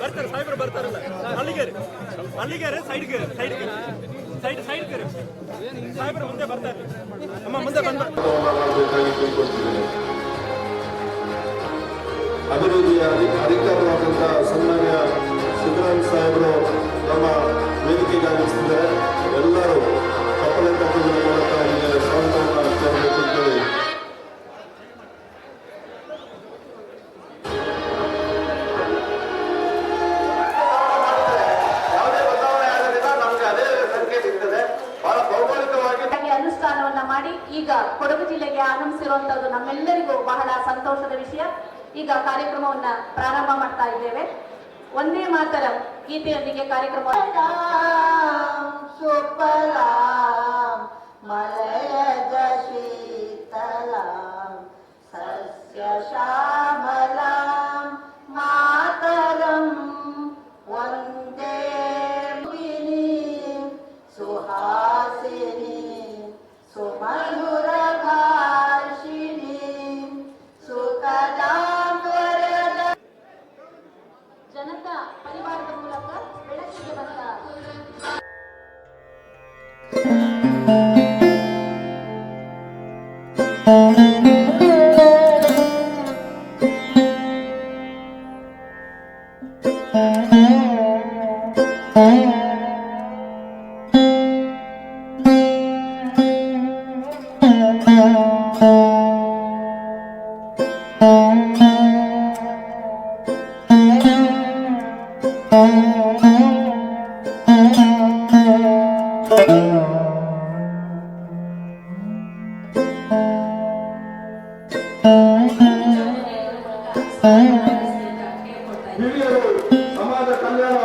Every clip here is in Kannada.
ಬರ್ತಾರೆ ಸಾಹೇಬರು ಬರ್ತಾರಲ್ಲ ಅಲ್ಲಿಗೆ ಸೈಡ್ಗೆ ಸಾಹೇಬರು ಮುಂದೆ ಬರ್ತಾರೆ. ಅಮ್ಮ ಮುಂದೆ ಬಂದ ಅಭಿವೃದ್ಧಿಯ ಅಧಿಕಾರವಾದಂತಹ ಸನ್ಮಾನ್ಯ ಸಿದ್ದರಾಮಯ್ಯ ಸಾಹೇಬರು ನಮ್ಮ ವೇದಿಕೆಗೆ ಆಗಮಿಸಿದ್ದಾರೆ. ಎಲ್ಲರೂ ಕಪ್ಪಲೆ ಕಟ್ಟುಗಳ ಮೂಲಕ ಅವರಿಗೆ ಸ್ವಾಗತವನ್ನು ಕೋರಬೇಕಿದ್ದೇವೆ. ಅನುಷ್ಠಾನವನ್ನ ಮಾಡಿ ಈಗ ಕೊಡಗು ಜಿಲ್ಲೆಗೆ ಆಗಮಿಸಿರುವಂತದ್ದು ನಮ್ಮೆಲ್ಲರಿಗೂ ಬಹಳ ಸಂತೋಷದ ವಿಷಯ. ಈಗ ಕಾರ್ಯಕ್ರಮವನ್ನ ಪ್ರಾರಂಭ ಮಾಡ್ತಾ ಇದ್ದೇವೆ. ಒಂದೇ ಮಾತರ ಗೀತೆಯೊಂದಿಗೆ ಕಾರ್ಯಕ್ರಮ ಮಲಯಜ ಶೀತಲ ಸಸ್ಯ ಶ್ಯಾಮಲ ಮಾತರಂ ವಂದೇ ಸುಹಾಸಿನಿ ಸುಮಧುರ ಭಾಷಿಣಿ ಸುಖದಾಂಬರದ ಜನತಾ ಪರಿವಾರದ ಮೂಲಕ ಬೆಳಕಿಗೆ ಬಂದ ಹಿರಿಯರು, ಸಮಾಜ ಕಲ್ಯಾಣ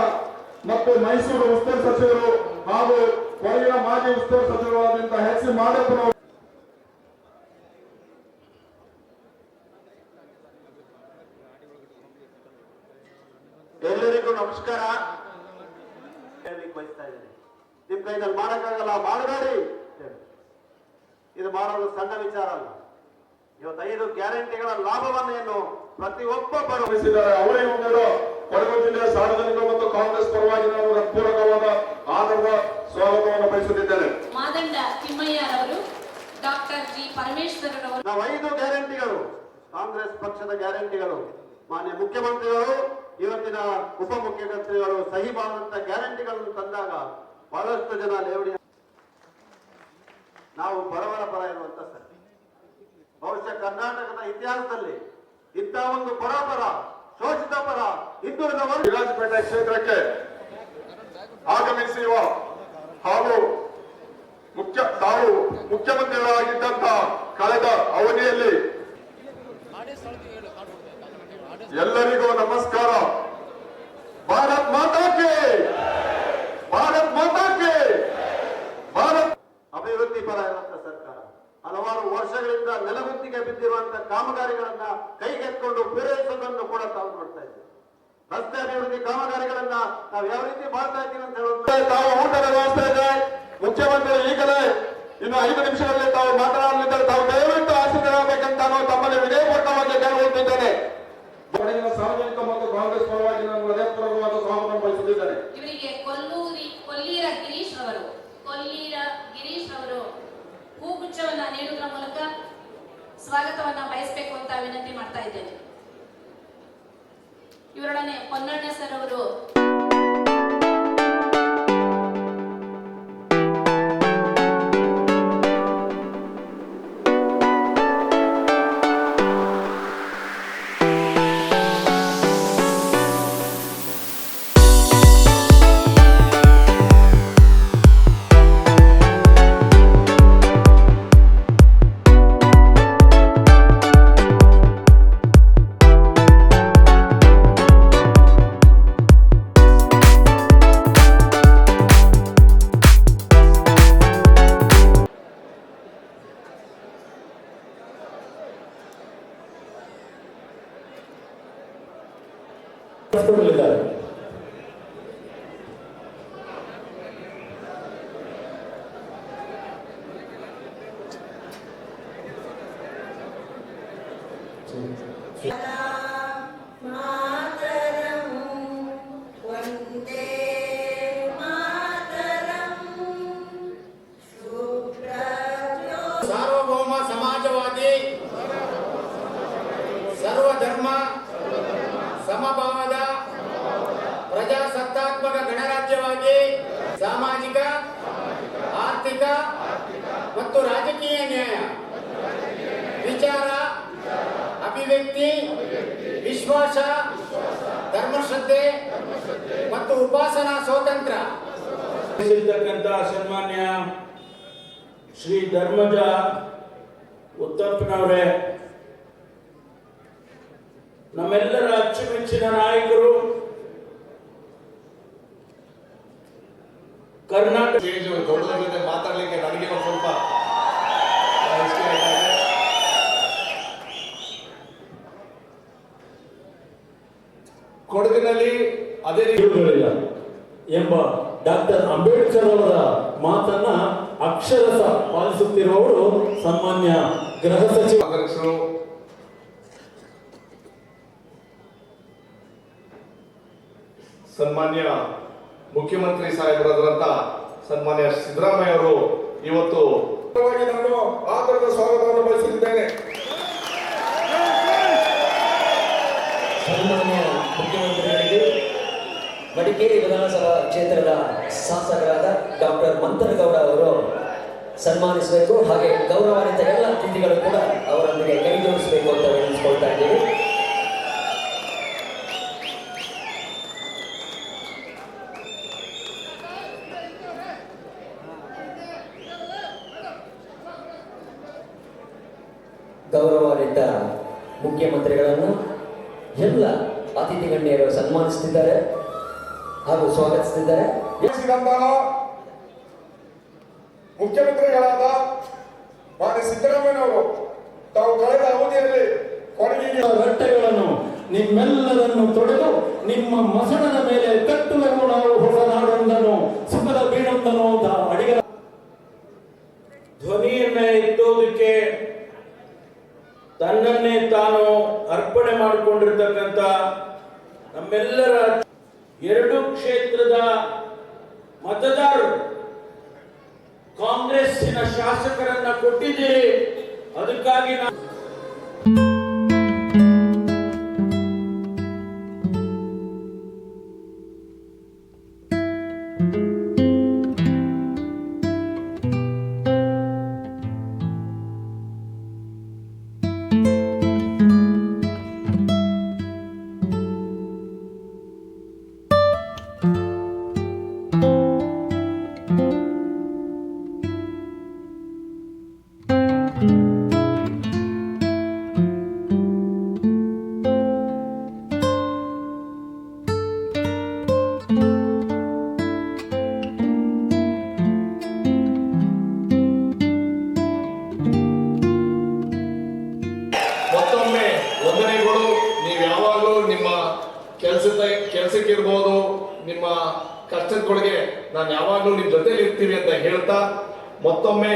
ಮತ್ತು ಮೈಸೂರು ಉಸ್ತುವಾರಿ ಸಚಿವರು ಹಾಗೂ ಕೊಡಗಿನ ಮಾಜಿ ಉಸ್ತುವಾರಿ ಸಚಿವರಾದಂತಹ ಎಚ್ ಸಿ ಮಾದಪ್ಪನವರು ಎಲ್ಲರಿಗೂ ನಮಸ್ಕಾರ. ಬಯಸ್ತಾ ಇದ್ದೀನಿ, ನಿಮ್ ಕೈನಲ್ಲಿ ಮಾಡಕ್ಕಾಗಲ್ಲ, ಮಾಡಬೇಡಿ. ಇದು ಮಾಡೋದು ಸಣ್ಣ ವಿಚಾರ ಅಲ್ಲ. ಇವತ್ತು 5 ಗ್ಯಾರಂಟಿಗಳ ಲಾಭವನ್ನು ಪ್ರತಿಯೊಬ್ಬ ಬಯಸಿದ್ದಾರೆ. ಅವರಿಗೆ ಒಂದು ಕೊಡಗು ಜಿಲ್ಲೆಯ ಸಾರ್ವಜನಿಕ ಮತ್ತು ಕಾಂಗ್ರೆಸ್ ಪರವಾಗಿ ನಾನು ಹೃತ್ಪೂರ್ವಕವಾದ ಆದರದ ಸ್ವಾಗತವನ್ನು ಬಯಸುತ್ತಿದ್ದೇನೆ. ಮಾದಂಡ ತಿಮ್ಮಯ್ಯರವರು, ಡಾಕ್ಟರ್ ಜಿ ಪರಮೇಶ್ವರ್ ಅವರು. ನಾವು 5 ಗ್ಯಾರಂಟಿಗಳು, ಕಾಂಗ್ರೆಸ್ ಪಕ್ಷದ ಗ್ಯಾರಂಟಿಗಳು, ಮಾನ್ಯ ಮುಖ್ಯಮಂತ್ರಿಗಳು ಇವತ್ತಿನ ಉಪಮುಖ್ಯಮಂತ್ರಿಗಳು ಸಹಿ ಮಾಡುವಂತ ಗ್ಯಾರಂಟಿಗಳನ್ನು ತಂದಾಗ ಬಹಳಷ್ಟು ಜನ ಲೇವಡಿ ನಾವು ಬಡವರ ಪರ ಇರುವಂತ ಸರ್. ಬಹುಶಃ ಕರ್ನಾಟಕದ ಇತಿಹಾಸದಲ್ಲಿ ಇಂಥ ಒಂದು ಬಡವರ, ಶೋಷಿತ ಪರ, ಹಿಂದುಳಿದ ವಿರಾಜಪೇಟೆ ಕ್ಷೇತ್ರಕ್ಕೆ ಆಗಮಿಸಿರುವ ಹಾಗೂ ತಾವು ಮುಖ್ಯಮಂತ್ರಿಗಳಾಗಿದ್ದಂತ ಕಳೆದ ಅವಧಿಯಲ್ಲಿ ಎಲ್ಲರಿಗೂ ನಮಸ್ಕಾರ. ಭಾರತ್ ಮಾತಾ ಕೇ, ಭಾರತ್ ಮಾತಾ ಕೇ. ಭಾರತ್ ಅಭಿವೃದ್ಧಿ ಪರ ಇರುವಂತ ಸರ್ಕಾರ ಹಲವಾರು ವರ್ಷಗಳಿಂದ ನೆಲಗುತ್ತಿಗೆ ಬಿದ್ದಿರುವಂತಹ ಕಾಮಗಾರಿಗಳನ್ನ ಕೈಗೆತ್ಕೊಂಡು ಪೂರೈಸುವುದನ್ನು ಕೂಡ ತಾವು ನೋಡ್ತಾ ಇದ್ದೀವಿ. ರಸ್ತೆ ಅಭಿವೃದ್ಧಿ ಕಾಮಗಾರಿಗಳನ್ನ ನಾವು ಯಾವ ರೀತಿ ಮಾಡ್ತಾ ಇದ್ದೀವಿ ಅಂತ ಹೇಳುವಂತ ತಾವು ಊಟದ ವ್ಯವಸ್ಥೆ ಇದೆ. ಮುಖ್ಯಮಂತ್ರಿ ಈಗಲೇ ಇನ್ನು 5 ನಿಮಿಷಗಳಲ್ಲಿ ತಾವು ಮಾತನಾಡಲಿದ್ದಾರೆ. ತಾವು ದಯವಿಟ್ಟು ಆಸೀನರಾಗಬೇಕಂತ ನಾನು ತಮ್ಮಲ್ಲಿ ವಿನಯಪೂರ್ವಕವಾಗಿ ಕೇಳಿಕೊಳ್ಳುತ್ತಿದ್ದೇನೆ. ಸಾರ್ವಜನಿಕ ಮತ್ತು ಕಾಂಗ್ರೆಸ್ ಪರವಾಗಿ ನಾನು ಹೃದಯಪೂರ್ವಕವಾದ ಸ್ವಾಗತ ಬಯಸುತ್ತಿದ್ದೇನೆ. ಇವರಿಗೆ ಕೊಲ್ಲೀರ ಗಿರೀಶ್ ಅವರು ಹೂಗುಚ್ಛವನ್ನ ನೀಡುವುದರ ಮೂಲಕ ಸ್ವಾಗತವನ್ನ ಬಯಸಬೇಕು ಅಂತ ವಿನಂತಿ ಮಾಡ್ತಾ ಇದ್ದೇನೆ. ಇವರೊಡನೆ ಪೊನ್ನಣ್ಣ ಸರ್ ಅವರು ಕೊಡಲಿದ್ದಾರೆ. ಸಾರ್ವಭೌಮ ಸಮಾಜವಾದಿ ಸರ್ವಧರ್ಮ ಸಮಭಾವದ ಪ್ರಜಾಸತ್ತಾತ್ಮಕ ಗಣರಾಜ್ಯವಾಗಿ ಸಾಮಾಜಿಕ ಆರ್ಥಿಕ ಮತ್ತು ರಾಜಕೀಯ ನ್ಯಾಯ ವಿಚಾರ ಅಭಿವ್ಯಕ್ತಿ ವಿಶ್ವಾಸ ಧರ್ಮಶ್ರದ್ಧೆ ಮತ್ತು ಉಪಾಸನಾ ಸ್ವಾತಂತ್ರ್ಯ ಸನ್ಮಾನ್ಯ ಶ್ರೀ ಧರ್ಮಜ ಉತ್ತಪ್ಪನವರೇ, ನಮ್ಮೆಲ್ಲರ ಅಚ್ಚುಮೆಚ್ಚಿನ ನಾಯಕರು, ಕರ್ನಾಟಕ ದೊಡ್ಡದ ಜೊತೆ ಮಾತಾಡ್ಲಿಕ್ಕೆ ನನಗೆ ಒಂದು ಸ್ವಲ್ಪ ಕೊಡಗಿನಲ್ಲಿ ಅದೇ ಇರುವುಗಳಿಲ್ಲ ಎಂಬ ಡಾಕ್ಟರ್ ಅಂಬೇಡ್ಕರ್ ಅವರ ಮಾತನ್ನ ಅಕ್ಷರಶ ಪಾಲಿಸುತ್ತಿರುವವರು ಸನ್ಮಾನ್ಯ ಗೃಹ ಸಚಿವ ಅಧ್ಯಕ್ಷರು, ಸನ್ಮಾನ್ಯ ಮುಖ್ಯಮಂತ್ರಿ ಸಾಹೇಬರಾದಂತ ಸನ್ಮಾನ್ಯ ಸಿದ್ದರಾಮಯ್ಯ ಅವರು ಇವತ್ತು ನಾನು ಆದರದ ಸ್ವಾಗತವನ್ನು ಬಯಸುತ್ತಿದ್ದೇನೆ. ಸನ್ಮಾನ್ಯ ಮುಖ್ಯಮಂತ್ರಿಗಳಿಗೆ ಮಡಿಕೇರಿ ವಿಧಾನಸಭಾ ಕ್ಷೇತ್ರದ ಶಾಸಕರಾದ ಡಾಕ್ಟರ್ ಮಂಥನಗೌಡ ಅವರು ಸನ್ಮಾನಿಸಬೇಕು. ಹಾಗೆ ಗೌರವಾನ್ವಿತ ಎಲ್ಲ ಅತಿಥಿಗಳು ಕೂಡ ಅವರೊಂದಿಗೆ ಕೈ ಜೋಡಿಸಬೇಕು ಅಂತ ವಿನಂತಿಸಿಕೊಳ್ತಾ ಇದ್ದೀವಿ. ಗೌರವಾನ್ವಿತ ಮುಖ್ಯಮಂತ್ರಿಗಳನ್ನು ಎಲ್ಲ ಅತಿಥಿ ಗಣ್ಯರು ಸನ್ಮಾನಿಸುತ್ತಿದ್ದಾರೆ ಹಾಗೂ ಸ್ವಾಗತಿಸುತ್ತಿದ್ದಾರೆ. ಮುಖ್ಯಮಂತ್ರಿಗಳಾದ ಮಾನ್ಯ ಸಿದ್ದರಾಮಯ್ಯನವರು ತಾವು ಕಳೆದ ಅವಧಿಯಲ್ಲಿ ಕೊಡಗಿಗೆ ರಟ್ಟೆಗಳನ್ನು ನಿಮ್ಮೆಲ್ಲರನ್ನು ತೊಡೆದು ನಿಮ್ಮ ಮಸಣದ ಮೇಲೆ ಕಟ್ಟುವೆವು ನಾವು ಹೊಸ ನಾಡೊಂದನು ಸುಖದ ಬೀಡೊಂದನು ಅಡಿಗ ಧ್ವನಿಯನ್ನ ಎತ್ತೋದಕ್ಕೆ ತನ್ನನ್ನೇ ತಾನು ಅರ್ಪಣೆ ಮಾಡಿಕೊಂಡಿರ್ತಕ್ಕಂಥ ನಮ್ಮೆಲ್ಲರ ಎರಡು ಕ್ಷೇತ್ರದ ಮತದಾರರು ಕಾಂಗ್ರೆಸ್ಸಿನ ಶಾಸಕರನ್ನ ಕೊಟ್ಟಿದ್ದೀರಿ. ಅದಕ್ಕಾಗಿ ಕೆಲಸಕ್ಕಿರ್ಬೋದು, ನಿಮ್ಮ ಕಷ್ಟದ ಕೊಡುಗೆ ನಾನು ಯಾವಾಗಲೂ ನಿಮ್ಮ ಜೊತೆಲಿ ಇರ್ತೀವಿ ಅಂತ ಹೇಳ್ತಾ ಮತ್ತೊಮ್ಮೆ